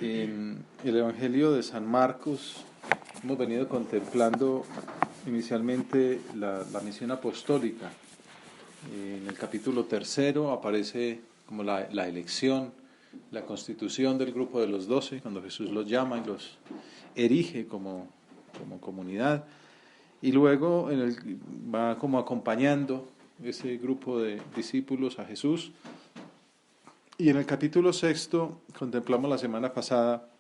En el Evangelio de San Marcos hemos venido contemplando inicialmente la misión apostólica. En el capítulo 3 aparece como la elección, la constitución del grupo de los 12, cuando Jesús los llama y los erige como comunidad. Y luego va como acompañando ese grupo de discípulos a Jesús. Y en el capítulo 6 contemplamos la semana pasada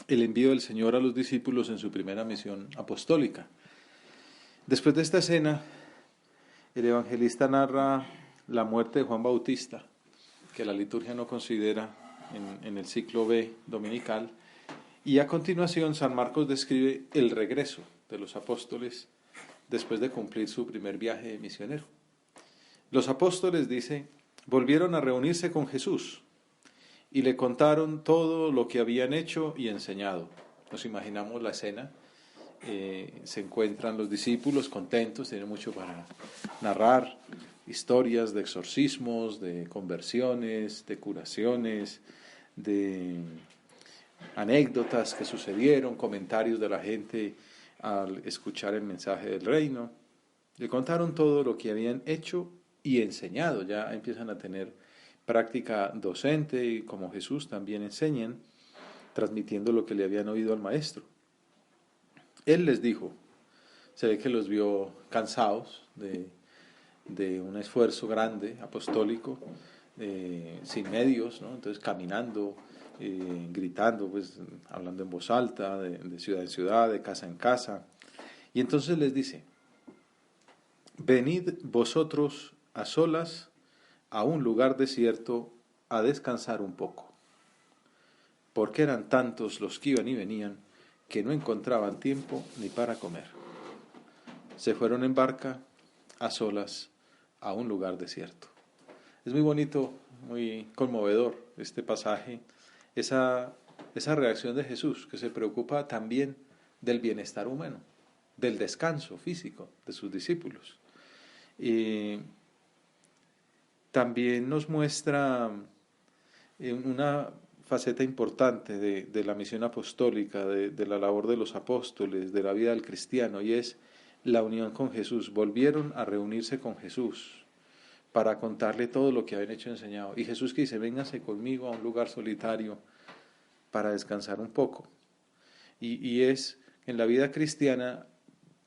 el envío del Señor a los discípulos en su primera misión apostólica. Después de esta escena, el evangelista narra la muerte de Juan Bautista, que la liturgia no considera en el ciclo B dominical, y a continuación San Marcos describe el regreso de los apóstoles después de cumplir su primer viaje misionero. Los apóstoles, dice, volvieron a reunirse con Jesús y le contaron todo lo que habían hecho y enseñado. Nos imaginamos la escena. Se encuentran los discípulos contentos, tienen mucho para narrar, historias de exorcismos, de conversiones, de curaciones, de anécdotas que sucedieron, comentarios de la gente al escuchar el mensaje del reino. Le contaron todo lo que habían hecho y enseñado. Ya empiezan a tener práctica docente y como Jesús también enseñan, transmitiendo lo que le habían oído al maestro. Él les dijo, se ve que los vio cansados de un esfuerzo grande, apostólico, sin medios, ¿no? Entonces caminando, gritando, pues hablando en voz alta, de ciudad en ciudad, de casa en casa. Y entonces les dice, venid vosotros a solas a un lugar desierto a descansar un poco, porque eran tantos los que iban y venían que no encontraban tiempo ni para comer. Se fueron en barca a solas a un lugar desierto. Es muy bonito, muy conmovedor este pasaje, esa reacción de Jesús, que se preocupa también del bienestar humano, del descanso físico de sus discípulos. Y también nos muestra una faceta importante de la misión apostólica, de la labor de los apóstoles, de la vida del cristiano, y es la unión con Jesús. Volvieron a reunirse con Jesús para contarle todo lo que habían hecho y enseñado. Y Jesús que dice, vénganse conmigo a un lugar solitario para descansar un poco. Y es en la vida cristiana,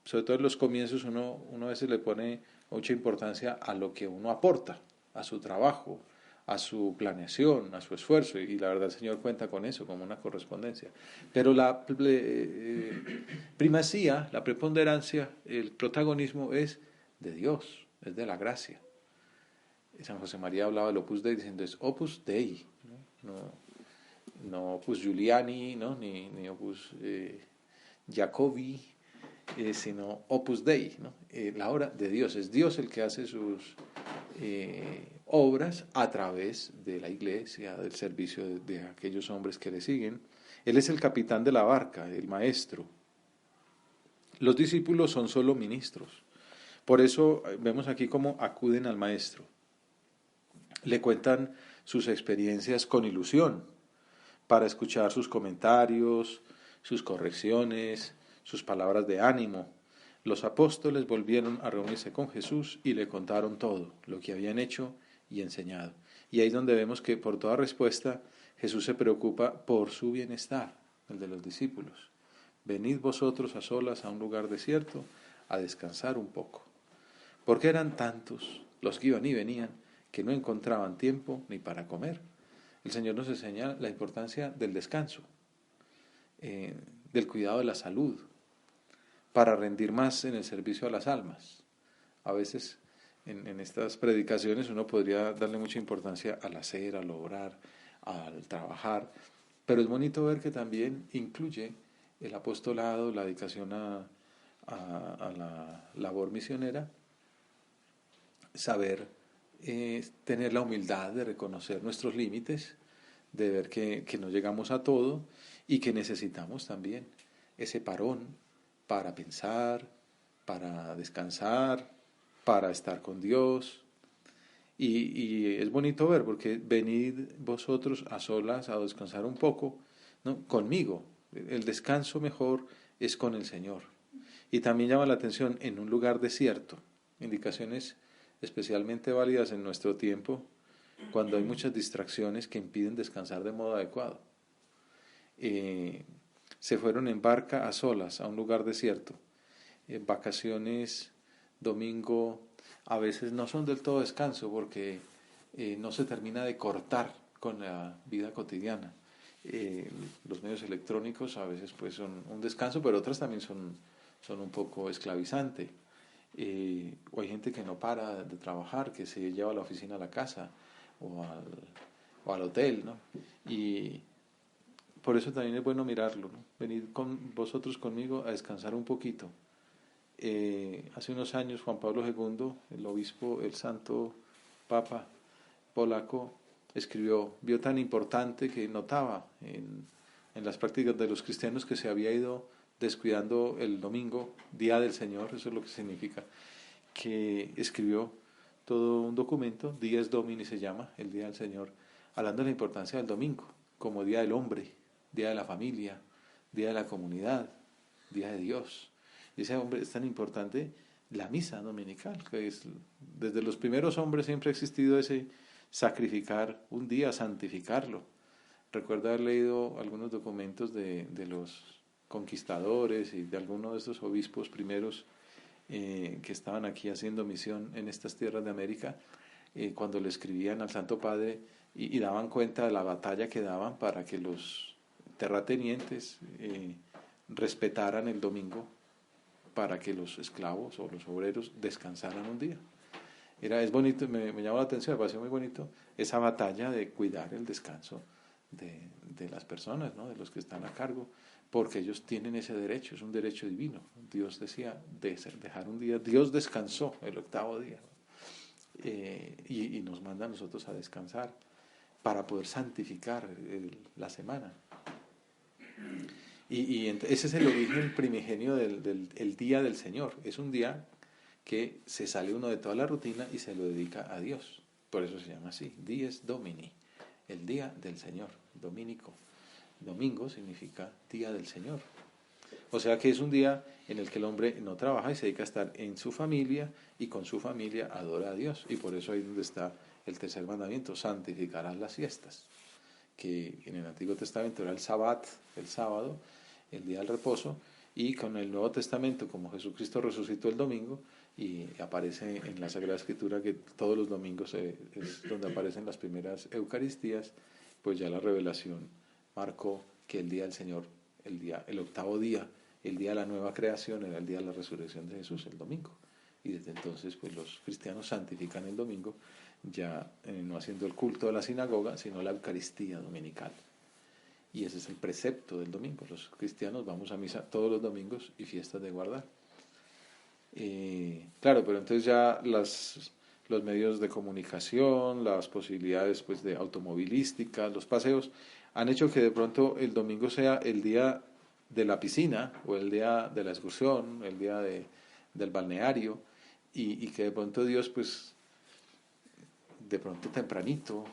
sobre todo en los comienzos, uno a veces le pone mucha importancia a lo que uno aporta, a su trabajo, a su planeación, a su esfuerzo, y la verdad el Señor cuenta con eso como una correspondencia. Pero la primacía, la preponderancia, el protagonismo es de Dios, es de la gracia. San José María hablaba del Opus Dei diciendo es Opus Dei, no Opus Giuliani, ¿no? ni Opus Jacobi, sino Opus Dei, ¿no? La obra de Dios. Es Dios el que hace sus obras a través de la iglesia, del servicio de aquellos hombres que le siguen. Él es el capitán de la barca, el maestro. Los discípulos son solo ministros. Por eso vemos aquí cómo acuden al maestro. Le cuentan sus experiencias con ilusión para escuchar sus comentarios, sus correcciones, sus palabras de ánimo. Los apóstoles volvieron a reunirse con Jesús y le contaron todo lo que habían hecho y enseñado. Y ahí es donde vemos que por toda respuesta Jesús se preocupa por su bienestar, el de los discípulos. Venid vosotros a solas a un lugar desierto a descansar un poco. Porque eran tantos los que iban y venían que no encontraban tiempo ni para comer. El Señor nos enseña la importancia del descanso, del cuidado de la salud, para rendir más en el servicio a las almas. A veces en estas predicaciones uno podría darle mucha importancia al hacer, al orar, al trabajar, pero es bonito ver que también incluye el apostolado, la dedicación a la labor misionera, saber tener la humildad de reconocer nuestros límites, de ver que no llegamos a todo y que necesitamos también ese parón para pensar, para descansar, para estar con Dios. Y es bonito ver, porque venid vosotros a solas a descansar un poco, ¿no? Conmigo. El descanso mejor es con el Señor. Y también llama la atención en un lugar desierto, indicaciones especialmente válidas en nuestro tiempo, cuando hay muchas distracciones que impiden descansar de modo adecuado. Se fueron en barca a solas a un lugar desierto. Vacaciones, domingo, a veces no son del todo descanso porque no se termina de cortar con la vida cotidiana. Los medios electrónicos a veces pues son un descanso, pero otras también son un poco esclavizantes. O hay gente que no para de trabajar, que se lleva la oficina a la casa o al hotel, ¿no? Y por eso también es bueno mirarlo, ¿no? Venid con vosotros conmigo a descansar un poquito. Hace unos años Juan Pablo II, el obispo, el santo papa polaco, vio tan importante que notaba en las prácticas de los cristianos que se había ido descuidando el domingo, Día del Señor, eso es lo que significa, que escribió todo un documento, Dies Domini se llama, el Día del Señor, hablando de la importancia del domingo, como Día del Hombre, Día de la Familia, Día de la Comunidad, Día de Dios. Dice, hombre, es tan importante la misa dominical, que es, desde los primeros hombres siempre ha existido ese sacrificar un día, santificarlo. Recuerdo haber leído algunos documentos de los conquistadores y de algunos de estos obispos primeros que estaban aquí haciendo misión en estas tierras de América, cuando le escribían al Santo Padre y daban cuenta de la batalla que daban para que los terratenientes respetaran el domingo, para que los esclavos o los obreros descansaran un día. Es bonito, me llamó la atención, me pareció muy bonito esa batalla de cuidar el descanso de las personas, ¿no? De los que están a cargo, porque ellos tienen ese derecho, es un derecho divino. Dios decía dejar un día, Dios descansó el octavo día, ¿no? Y nos manda a nosotros a descansar para poder santificar la semana. Ese es el origen primigenio del Día del Señor. Es un día que se sale uno de toda la rutina y se lo dedica a Dios. Por eso se llama así, Dies Domini, el Día del Señor, dominico. Domingo significa Día del Señor. O sea que es un día en el que el hombre no trabaja y se dedica a estar en su familia y con su familia adora a Dios. Y por eso ahí es donde está el tercer mandamiento, santificarás las fiestas, que en el Antiguo Testamento era el Sabbat, el sábado, el día del reposo, y con el Nuevo Testamento, como Jesucristo resucitó el domingo, y aparece en la Sagrada Escritura que todos los domingos es donde aparecen las primeras Eucaristías, pues ya la revelación marcó que el día del Señor, el octavo día, el día de la nueva creación, era el día de la resurrección de Jesús, el domingo. Y desde entonces pues los cristianos santifican el domingo, ya no haciendo el culto de la sinagoga, sino la Eucaristía dominical. Y ese es el precepto del domingo. Los cristianos vamos a misa todos los domingos y fiestas de guardar. Claro, pero entonces ya los medios de comunicación, las posibilidades pues de automovilística, los paseos, han hecho que de pronto el domingo sea el día de la piscina o el día de la excursión, el día del balneario, y que de pronto Dios pues de pronto tempranito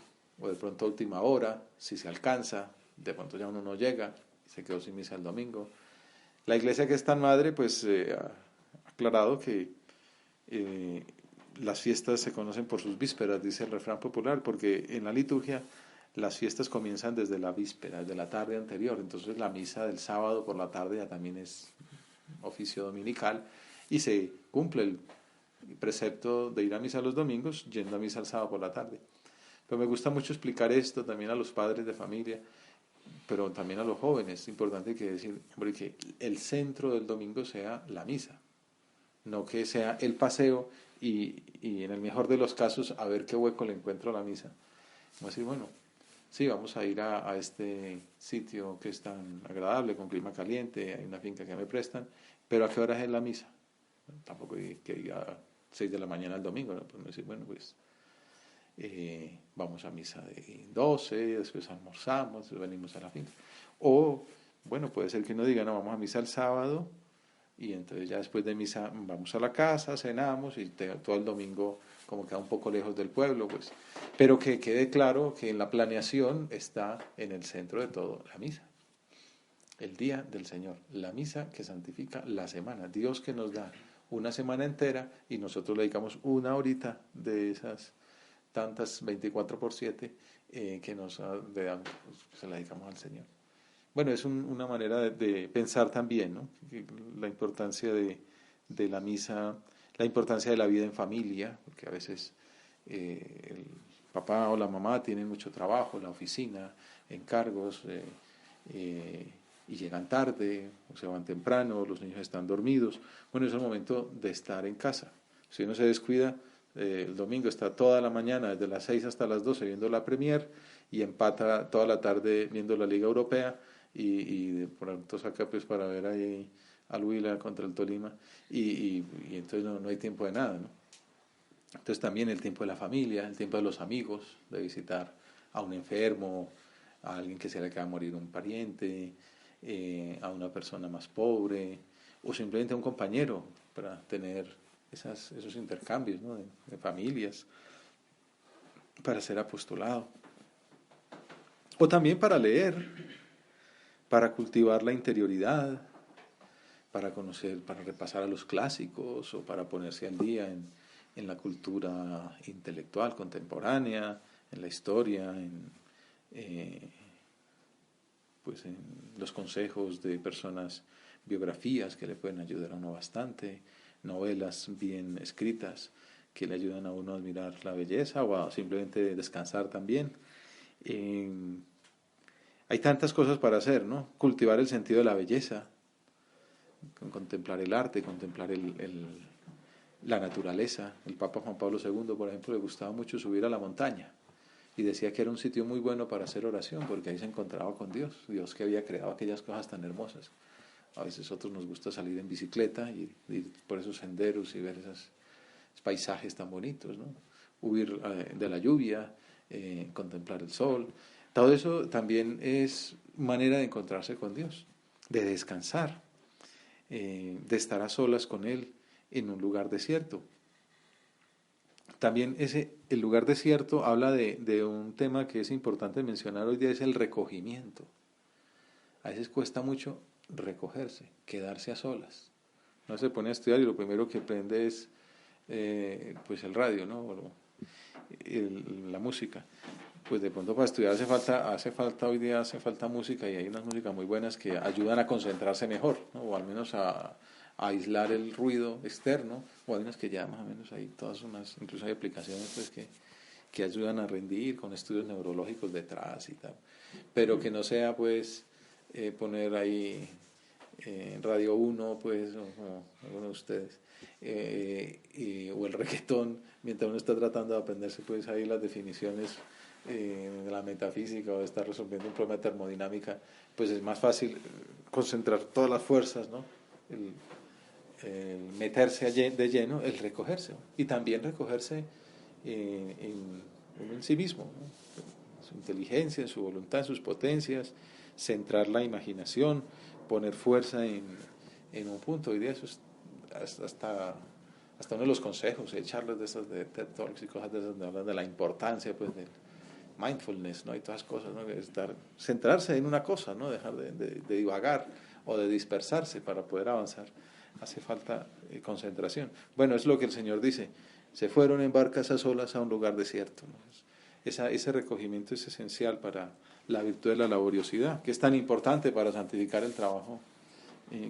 o de pronto a última hora, si se alcanza, de pronto ya uno no llega y se quedó sin misa el domingo. La iglesia, que es tan madre, pues ha aclarado que las fiestas se conocen por sus vísperas, dice el refrán popular, porque en la liturgia las fiestas comienzan desde la víspera, desde la tarde anterior. Entonces la misa del sábado por la tarde ya también es oficio dominical y se cumple el precepto de ir a misa los domingos yendo a misa el sábado por la tarde. Pero me gusta mucho explicar esto también a los padres de familia, pero también a los jóvenes. Es importante que decir, hombre, que el centro del domingo sea la misa, no que sea el paseo y en el mejor de los casos a ver qué hueco le encuentro a la misa. Vamos a decir, bueno, sí, vamos a ir a este sitio que es tan agradable, con clima caliente, hay una finca que me prestan, pero ¿a qué hora es la misa? Tampoco que diga a 6 de la mañana el domingo, ¿no? Pues decir, bueno, pues vamos a misa de 12, después almorzamos, después venimos a la finca. O, bueno, puede ser que uno diga, no, vamos a misa el sábado, y entonces ya después de misa vamos a la casa, cenamos y todo el domingo como queda un poco lejos del pueblo, pues, pero que quede claro que en la planeación está en el centro de todo la misa, el día del Señor, la misa que santifica la semana, Dios que nos da una semana entera y nosotros le dedicamos una horita de esas tantas 24/7 que se la dedicamos al Señor. Bueno, es una manera de pensar también, ¿no? La importancia de la misa, la importancia de la vida en familia, porque a veces el papá o la mamá tienen mucho trabajo, la oficina, encargos, y llegan tarde, o se van temprano, los niños están dormidos. Bueno, es el momento de estar en casa. Si uno se descuida, el domingo está toda la mañana, desde las 6 hasta las 12 viendo la Premier y empata toda la tarde viendo la Liga Europea y de pronto saca pues para ver ahí al Huila contra el Tolima y entonces no hay tiempo de nada, ¿no? Entonces también el tiempo de la familia, el tiempo de los amigos, de visitar a un enfermo, a alguien que se le acaba de morir un pariente, a una persona más pobre o simplemente a un compañero para tener esos intercambios, ¿no? de familias, para ser apostolado. O también para leer, para cultivar la interioridad, para conocer, para repasar a los clásicos o para ponerse al día en la cultura intelectual contemporánea, en la historia, pues en los consejos de personas, biografías que le pueden ayudar a uno bastante, novelas bien escritas que le ayudan a uno a admirar la belleza o a simplemente descansar también. Hay tantas cosas para hacer, ¿no? Cultivar el sentido de la belleza, contemplar el arte, contemplar la naturaleza. El Papa Juan Pablo II, por ejemplo, le gustaba mucho subir a la montaña y decía que era un sitio muy bueno para hacer oración porque ahí se encontraba con Dios, Dios que había creado aquellas cosas tan hermosas. A veces a otros nos gusta salir en bicicleta y ir por esos senderos y ver esos paisajes tan bonitos, ¿no? Huir de la lluvia, contemplar el sol. Todo eso también es manera de encontrarse con Dios, de descansar, de estar a solas con Él en un lugar desierto. También el lugar desierto habla de un tema que es importante mencionar hoy día, es el recogimiento. A veces cuesta mucho recogerse, quedarse a solas. No se pone a estudiar y lo primero que prende es pues el radio, ¿no? La música. Pues de pronto para estudiar hace falta hoy día música y hay unas músicas muy buenas que ayudan a concentrarse mejor, ¿no? O al menos a aislar el ruido externo, o hay unas que ya más o menos hay todas incluso hay aplicaciones pues que ayudan a rendir con estudios neurológicos detrás y tal, pero que no sea pues poner ahí Radio 1 pues o alguno de ustedes o el reggaetón mientras uno está tratando de aprenderse pues ahí las definiciones de la metafísica o de estar resolviendo un problema de termodinámica, pues es más fácil concentrar todas las fuerzas, ¿no? El meterse de lleno, el recogerse, ¿no? Y también recogerse en sí mismo, ¿no? En su inteligencia, en su voluntad, en sus potencias, centrar la imaginación, poner fuerza en un punto. Hoy día eso es hasta uno de los consejos, charlas de esas de TED Talks y cosas de esas donde hablan de la importancia pues del mindfulness, ¿no? Y todas cosas, ¿no? Centrarse en una cosa, ¿no? Dejar de divagar o de dispersarse para poder avanzar. Hace falta concentración. Bueno, es lo que el Señor dice. Se fueron en barcas a solas a un lugar desierto, ¿no? Ese recogimiento es esencial para la virtud de la laboriosidad, que es tan importante para santificar el trabajo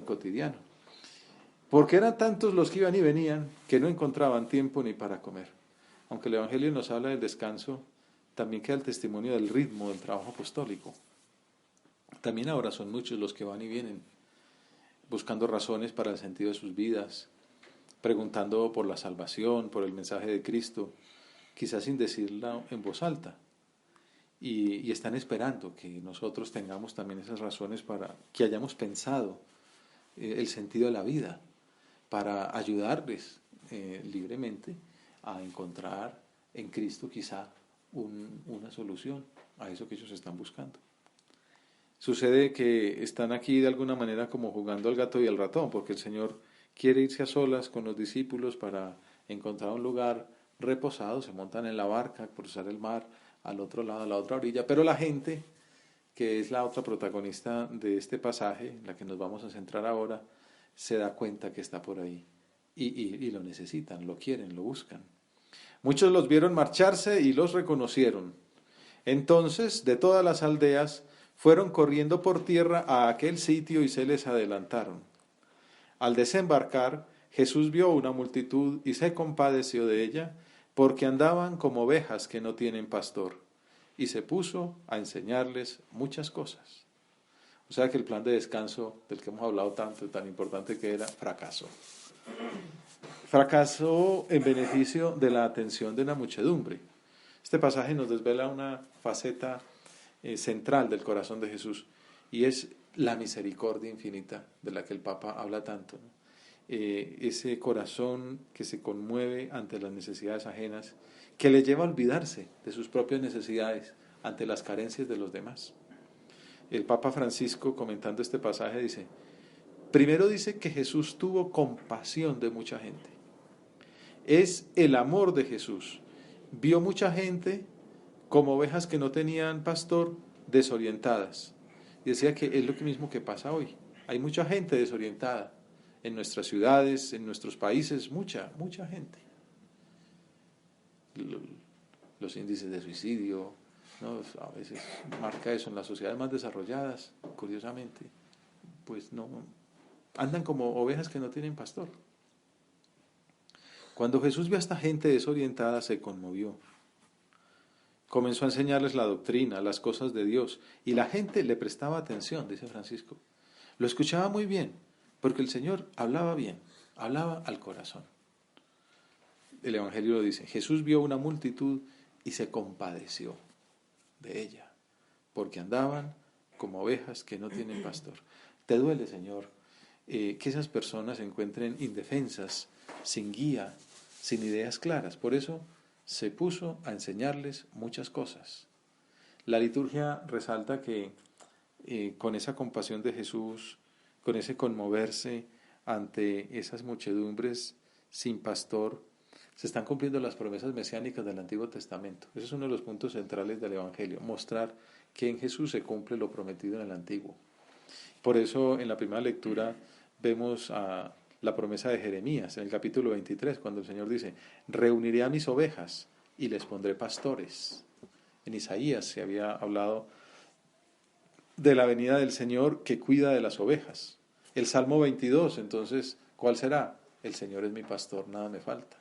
cotidiano. Porque eran tantos los que iban y venían que no encontraban tiempo ni para comer. Aunque el Evangelio nos habla del descanso, también queda el testimonio del ritmo del trabajo apostólico. También ahora son muchos los que van y vienen, buscando razones para el sentido de sus vidas, preguntando por la salvación, por el mensaje de Cristo, quizás sin decirlo en voz alta. Y están esperando que nosotros tengamos también esas razones para que hayamos pensado el sentido de la vida, para ayudarles libremente a encontrar en Cristo quizá una solución a eso que ellos están buscando. Sucede que están aquí de alguna manera como jugando al gato y al ratón, porque el Señor quiere irse a solas con los discípulos para encontrar un lugar reposados, se montan en la barca, cruzar el mar al otro lado, a la otra orilla, pero la gente, que es la otra protagonista de este pasaje, la que nos vamos a centrar ahora, se da cuenta que está por ahí y lo necesitan, lo quieren, lo buscan. Muchos los vieron marcharse y los reconocieron. Entonces, de todas las aldeas, fueron corriendo por tierra a aquel sitio y se les adelantaron. Al desembarcar, Jesús vio una multitud y se compadeció de ella, porque andaban como ovejas que no tienen pastor, y se puso a enseñarles muchas cosas. O sea que el plan de descanso del que hemos hablado tanto, tan importante que era, fracasó. Fracasó en beneficio de la atención de la muchedumbre. Este pasaje nos desvela una faceta central del corazón de Jesús, y es la misericordia infinita de la que el Papa habla tanto, ¿no? Ese corazón que se conmueve ante las necesidades ajenas, que le lleva a olvidarse de sus propias necesidades ante las carencias de los demás. El Papa Francisco, comentando este pasaje, primero dice que Jesús tuvo compasión de mucha gente. Es el amor de Jesús. Vio mucha gente como ovejas que no tenían pastor, desorientadas. Y decía que es lo mismo que pasa hoy. Hay mucha gente desorientada en nuestras ciudades, en nuestros países, mucha gente. Los índices de suicidio, ¿no? A veces marca eso en las sociedades más desarrolladas, curiosamente, pues no, andan como ovejas que no tienen pastor. Cuando Jesús vio a esta gente desorientada, se conmovió. Comenzó a enseñarles la doctrina, las cosas de Dios, y la gente le prestaba atención, dice Francisco. Lo escuchaba muy bien, porque el Señor hablaba bien, hablaba al corazón. El Evangelio lo dice, Jesús vio una multitud y se compadeció de ella, porque andaban como ovejas que no tienen pastor. Te duele, Señor, que esas personas se encuentren indefensas, sin guía, sin ideas claras. Por eso se puso a enseñarles muchas cosas. La liturgia resalta que con esa compasión de Jesús, con ese conmoverse ante esas muchedumbres sin pastor, se están cumpliendo las promesas mesiánicas del Antiguo Testamento. Ese es uno de los puntos centrales del Evangelio, mostrar que en Jesús se cumple lo prometido en el Antiguo. Por eso en la primera lectura vemos a la promesa de Jeremías, en el capítulo 23, cuando el Señor dice, reuniré a mis ovejas y les pondré pastores. En Isaías se había hablado de la venida del Señor que cuida de las ovejas. El Salmo 22, entonces, ¿cuál será? El Señor es mi pastor, nada me falta.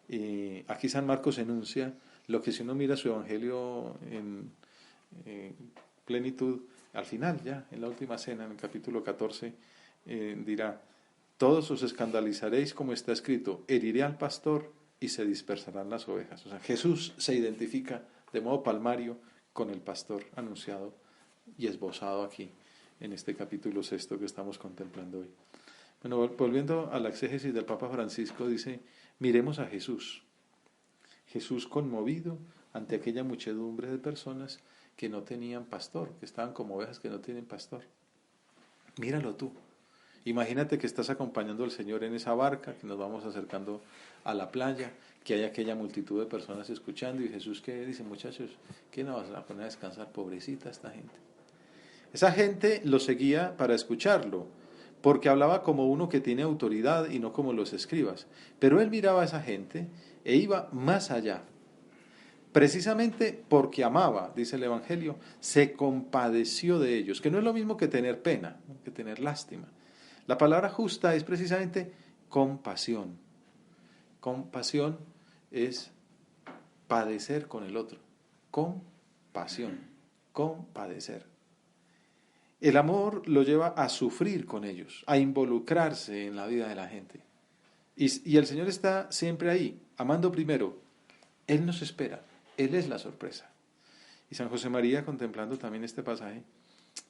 Y aquí San Marcos enuncia lo que si uno mira su evangelio en plenitud, al final ya, en la última cena, en el capítulo 14, dirá, todos os escandalizaréis como está escrito, heriré al pastor y se dispersarán las ovejas. O sea, Jesús se identifica de modo palmario con el pastor anunciado y esbozado aquí, en este capítulo 6 que estamos contemplando hoy. Bueno, volviendo a la exégesis del Papa Francisco, dice, miremos a Jesús. Jesús conmovido ante aquella muchedumbre de personas que no tenían pastor, que estaban como ovejas que no tienen pastor. Míralo tú. Imagínate que estás acompañando al Señor en esa barca, que nos vamos acercando a la playa, que hay aquella multitud de personas escuchando, y Jesús que dice, muchachos, ¿qué nos vas a poner a descansar? Pobrecita esta gente. Esa gente lo seguía para escucharlo, porque hablaba como uno que tiene autoridad y no como los escribas. Pero él miraba a esa gente e iba más allá. Precisamente porque amaba, dice el Evangelio, se compadeció de ellos, que no es lo mismo que tener pena, que tener lástima. La palabra justa es precisamente compasión. Compasión es padecer con el otro. Compasión, compadecer. El amor lo lleva a sufrir con ellos, a involucrarse en la vida de la gente. Y el Señor está siempre ahí, amando primero. Él nos espera, Él es la sorpresa. Y San José María, contemplando también este pasaje,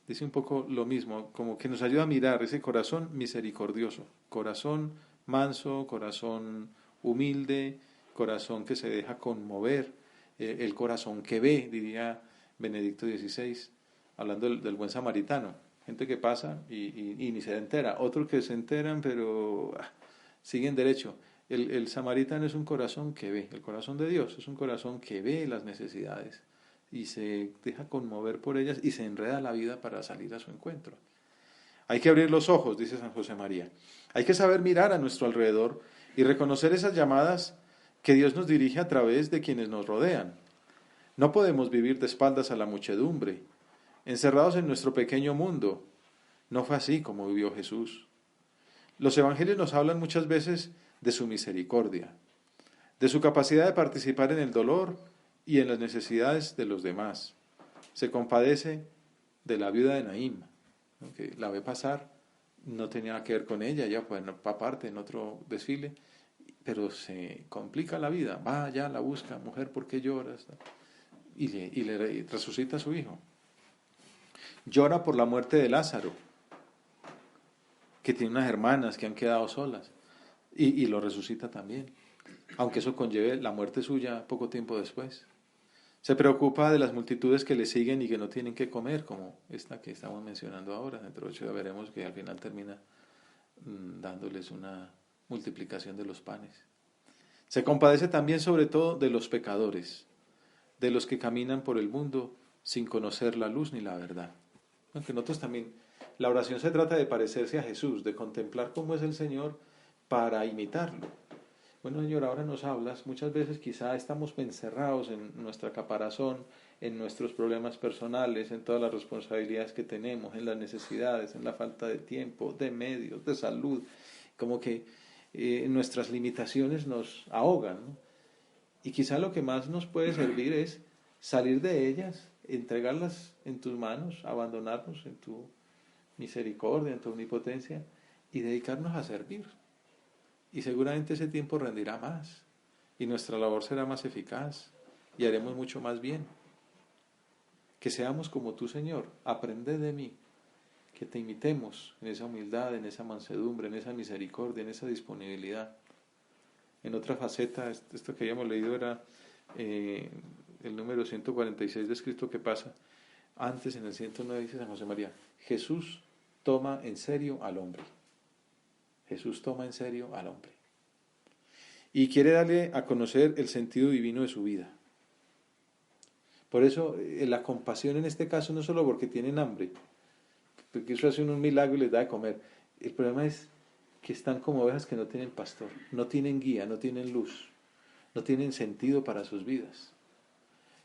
dice un poco lo mismo, como que nos ayuda a mirar ese corazón misericordioso, corazón manso, corazón humilde, corazón que se deja conmover, el corazón que ve, diría Benedicto XVI, hablando del buen samaritano, gente que pasa y ni se entera, otros que se enteran pero siguen derecho. El samaritano es un corazón que ve, el corazón de Dios es un corazón que ve las necesidades y se deja conmover por ellas y se enreda la vida para salir a su encuentro. Hay que abrir los ojos, dice San José María. Hay que saber mirar a nuestro alrededor y reconocer esas llamadas que Dios nos dirige a través de quienes nos rodean. No podemos vivir de espaldas a la muchedumbre, encerrados en nuestro pequeño mundo. No fue así como vivió Jesús. Los evangelios nos hablan muchas veces de su misericordia, de su capacidad de participar en el dolor y en las necesidades de los demás. Se compadece de la viuda de Naín, ¿no? Que la ve pasar, no tenía nada que ver con ella, ya fue aparte en otro desfile, pero se complica la vida, va allá, la busca, mujer, ¿por qué lloras? Y le resucita a su hijo. Llora por la muerte de Lázaro, que tiene unas hermanas que han quedado solas, y lo resucita también, aunque eso conlleve la muerte suya poco tiempo después. Se preocupa de las multitudes que le siguen y que no tienen que comer, como esta que estamos mencionando ahora. Dentro de 8 veremos que al final termina dándoles una multiplicación de los panes. Se compadece también sobre todo de los pecadores, de los que caminan por el mundo sin conocer la luz ni la verdad. Aunque nosotros también, la oración se trata de parecerse a Jesús, de contemplar cómo es el Señor para imitarlo. Bueno, Señor, ahora nos hablas, muchas veces quizá estamos encerrados en nuestra caparazón, en nuestros problemas personales, en todas las responsabilidades que tenemos, en las necesidades, en la falta de tiempo, de medios, de salud, como que nuestras limitaciones nos ahogan, ¿no? Y quizá lo que más nos puede servir es salir de ellas, entregarlas en tus manos, abandonarnos en tu misericordia, en tu omnipotencia y dedicarnos a servir. Y seguramente ese tiempo rendirá más y nuestra labor será más eficaz y haremos mucho más bien. Que seamos como tú, Señor, aprende de mí, que te imitemos en esa humildad, en esa mansedumbre, en esa misericordia, en esa disponibilidad. En otra faceta, esto que habíamos leído era el número 146 descrito que pasa. Antes, en el 109, dice San José María, Jesús toma en serio al hombre. Jesús toma en serio al hombre. Y quiere darle a conocer el sentido divino de su vida. Por eso, la compasión en este caso no solo porque tienen hambre, porque eso hace un milagro y les da de comer. El problema es que están como ovejas que no tienen pastor, no tienen guía, no tienen luz, no tienen sentido para sus vidas.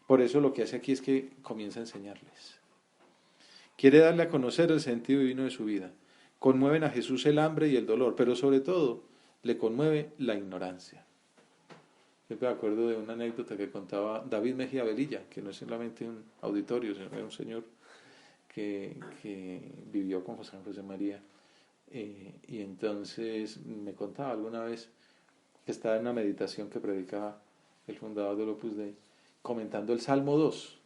Por eso lo que hace aquí es que comienza a enseñarles. Quiere darle a conocer el sentido divino de su vida. Conmueven a Jesús el hambre y el dolor, pero sobre todo le conmueve la ignorancia. Yo me acuerdo de una anécdota que contaba David Mejía Velilla, que no es solamente un auditorio, sino era un señor que vivió con San José María. Y entonces me contaba alguna vez que estaba en una meditación que predicaba el fundador del Opus Dei, comentando el Salmo 2.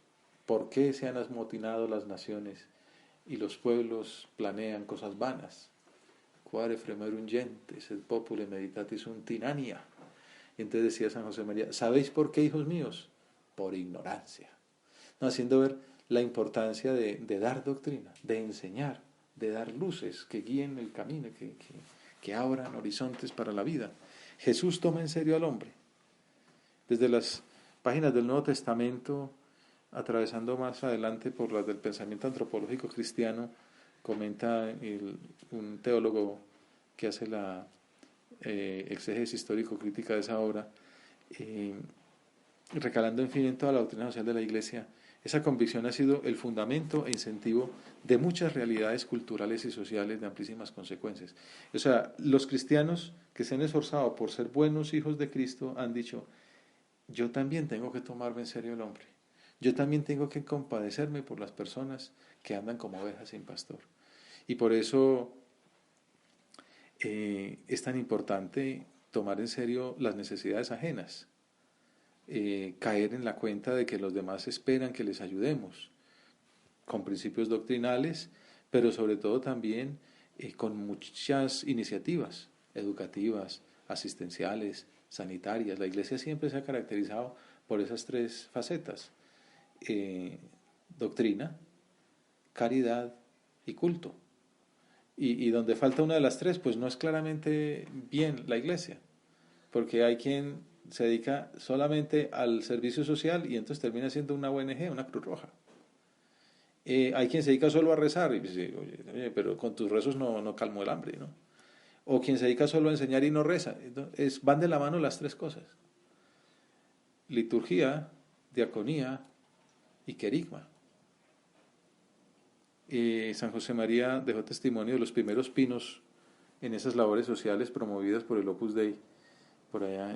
¿Por qué se han amotinado las naciones y los pueblos planean cosas vanas? Quare fremerum gentes, et popule meditatis sunt inania. Y entonces decía San José María, ¿sabéis por qué, hijos míos? Por ignorancia. No, haciendo ver la importancia de dar doctrina, de enseñar, de dar luces que guíen el camino, que abran horizontes para la vida. Jesús toma en serio al hombre. Desde las páginas del Nuevo Testamento, atravesando más adelante por las del pensamiento antropológico cristiano, comenta un teólogo que hace la exégesis histórico-crítica de esa obra, recalando en fin en toda la doctrina social de la Iglesia, esa convicción ha sido el fundamento e incentivo de muchas realidades culturales y sociales de amplísimas consecuencias. O sea, los cristianos que se han esforzado por ser buenos hijos de Cristo han dicho, yo también tengo que tomarme en serio el hombre. Yo también tengo que compadecerme por las personas que andan como ovejas sin pastor. Y por eso es tan importante tomar en serio las necesidades ajenas. Caer en la cuenta de que los demás esperan que les ayudemos, con principios doctrinales, pero sobre todo también con muchas iniciativas educativas, asistenciales, sanitarias. La Iglesia siempre se ha caracterizado por esas tres facetas, doctrina, caridad y culto. Y donde falta una de las tres, pues no es claramente bien la Iglesia, porque hay quien se dedica solamente al servicio social y entonces termina siendo una ONG, una Cruz Roja. Hay quien se dedica solo a rezar y dice, oye, pero con tus rezos no calmo el hambre, ¿no? O quien se dedica solo a enseñar y no reza. Entonces, van de la mano las tres cosas: liturgia, diaconía y querigma. San José María dejó testimonio de los primeros pinos en esas labores sociales promovidas por el Opus Dei, por allá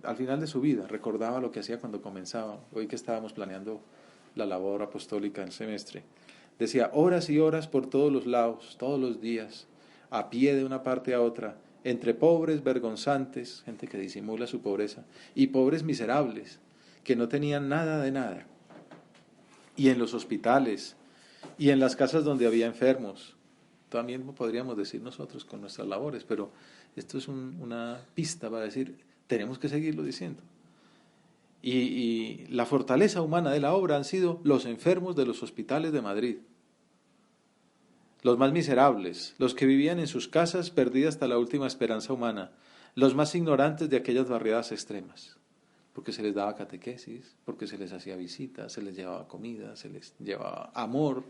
al final de su vida. Recordaba lo que hacía cuando comenzaba, hoy que estábamos planeando la labor apostólica en semestre. Decía, horas y horas por todos los lados, todos los días, a pie de una parte a otra, entre pobres vergonzantes, gente que disimula su pobreza, y pobres miserables, que no tenían nada de nada. Y en los hospitales, y en las casas donde había enfermos. También podríamos decir nosotros con nuestras labores, pero esto es una pista para decir, tenemos que seguirlo diciendo. Y la fortaleza humana de la obra han sido los enfermos de los hospitales de Madrid, los más miserables, los que vivían en sus casas perdida hasta la última esperanza humana, los más ignorantes de aquellas barriadas extremas, porque se les daba catequesis, porque se les hacía visitas, se les llevaba comida, se les llevaba amor.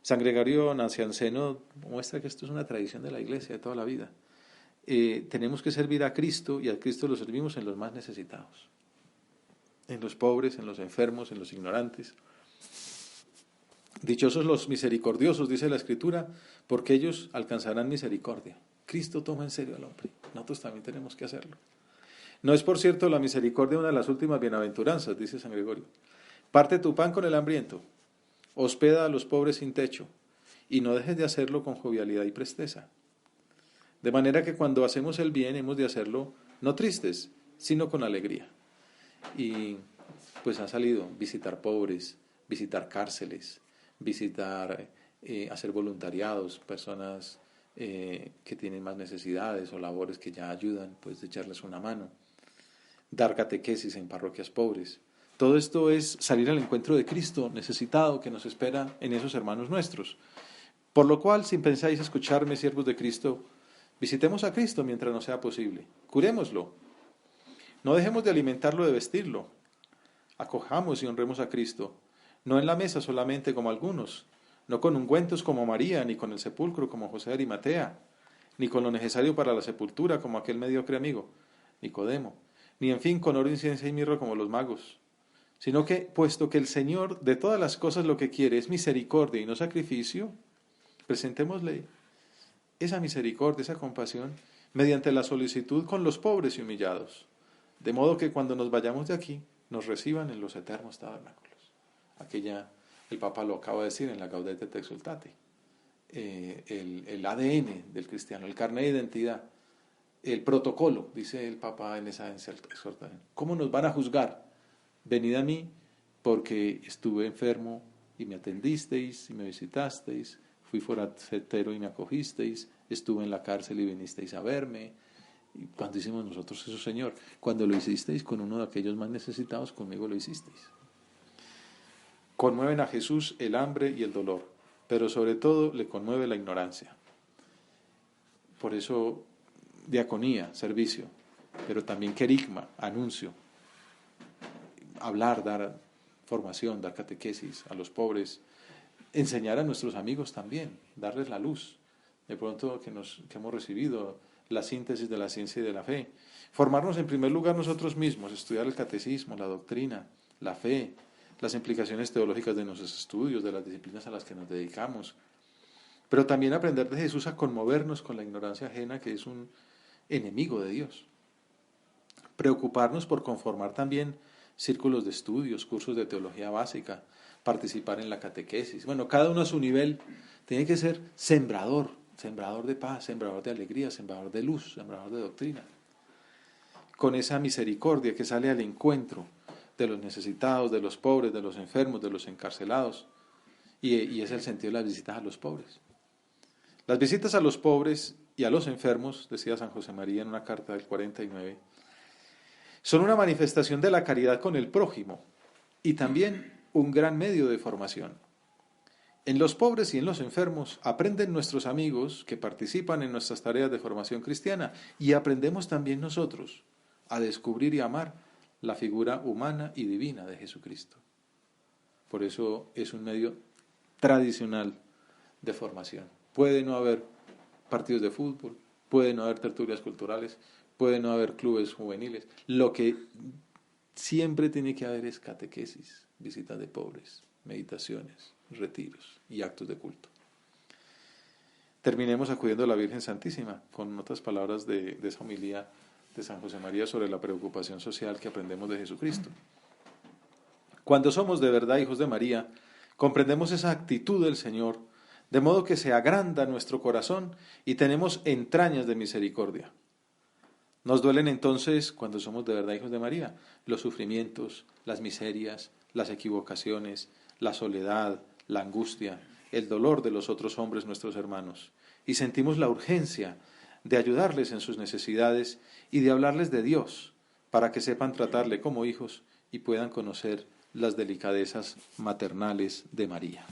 San Gregorio Nacianceno muestra que esto es una tradición de la Iglesia de toda la vida. Tenemos que servir a Cristo, y a Cristo lo servimos en los más necesitados, en los pobres, en los enfermos, en los ignorantes. Dichosos los misericordiosos, dice la Escritura, porque ellos alcanzarán misericordia. Cristo toma en serio al hombre, nosotros también tenemos que hacerlo. No es, por cierto, la misericordia una de las últimas bienaventuranzas, dice San Gregorio. Parte tu pan con el hambriento, hospeda a los pobres sin techo, y no dejes de hacerlo con jovialidad y presteza. De manera que cuando hacemos el bien hemos de hacerlo no tristes, sino con alegría. Y pues han salido visitar pobres, visitar cárceles, visitar, hacer voluntariados, personas que tienen más necesidades o labores que ya ayudan, pues de echarles una mano, dar catequesis en parroquias pobres. Todo esto es salir al encuentro de Cristo necesitado que nos espera en esos hermanos nuestros. Por lo cual, si pensáis escucharme, siervos de Cristo, visitemos a Cristo mientras nos sea posible. Curémoslo. No dejemos de alimentarlo, de vestirlo. Acojamos y honremos a Cristo, no en la mesa solamente como algunos, no con ungüentos como María, ni con el sepulcro como José de Arimatea, ni con lo necesario para la sepultura como aquel mediocre amigo, Nicodemo, ni en fin con oro, incienso y mirra como los magos, sino que, puesto que el Señor de todas las cosas lo que quiere es misericordia y no sacrificio, presentémosle esa misericordia, esa compasión, mediante la solicitud con los pobres y humillados, de modo que cuando nos vayamos de aquí, nos reciban en los eternos tabernáculos. El Papa lo acaba de decir en la Gaudete et Exsultate. El ADN del cristiano, el carnet de identidad, el protocolo, dice el Papa en esa exhortación. ¿Cómo nos van a juzgar? Venid a mí porque estuve enfermo y me atendisteis y me visitasteis, fui forastero y me acogisteis, estuve en la cárcel y vinisteis a verme. ¿Y cuándo hicimos nosotros eso, Señor? Cuando lo hicisteis con uno de aquellos más necesitados, conmigo lo hicisteis. Conmueven a Jesús el hambre y el dolor, pero sobre todo le conmueve la ignorancia. Por eso, diaconía, servicio, pero también querigma, anuncio, hablar, dar formación, dar catequesis a los pobres, enseñar a nuestros amigos también, darles la luz, de pronto que hemos recibido la síntesis de la ciencia y de la fe. Formarnos en primer lugar nosotros mismos, estudiar el catecismo, la doctrina, la fe, las implicaciones teológicas de nuestros estudios, de las disciplinas a las que nos dedicamos, pero también aprender de Jesús a conmovernos con la ignorancia ajena, que es un enemigo de Dios. Preocuparnos por conformar también círculos de estudios, cursos de teología básica, participar en la catequesis. Bueno, cada uno a su nivel tiene que ser sembrador de paz, sembrador de alegría, sembrador de luz, sembrador de doctrina. Con esa misericordia que sale al encuentro de los necesitados, de los pobres, de los enfermos, de los encarcelados. Y es el sentido de las visitas a los pobres. Las visitas a los pobres y a los enfermos, decía San José María en una carta del 49, son una manifestación de la caridad con el prójimo y también un gran medio de formación. En los pobres y en los enfermos aprenden nuestros amigos que participan en nuestras tareas de formación cristiana y aprendemos también nosotros a descubrir y amar la figura humana y divina de Jesucristo. Por eso es un medio tradicional de formación. Puede no haber partidos de fútbol, puede no haber tertulias culturales, puede no haber clubes juveniles. Lo que siempre tiene que haber es catequesis, visitas de pobres, meditaciones, retiros y actos de culto. Terminemos acudiendo a la Virgen Santísima con otras palabras de esa homilía de San José María sobre la preocupación social que aprendemos de Jesucristo. Cuando somos de verdad hijos de María, comprendemos esa actitud del Señor, de modo que se agranda nuestro corazón y tenemos entrañas de misericordia. Nos duelen entonces, cuando somos de verdad hijos de María, los sufrimientos, las miserias, las equivocaciones, la soledad, la angustia, el dolor de los otros hombres, nuestros hermanos, y sentimos la urgencia de ayudarles en sus necesidades y de hablarles de Dios, para que sepan tratarle como hijos y puedan conocer las delicadezas maternales de María.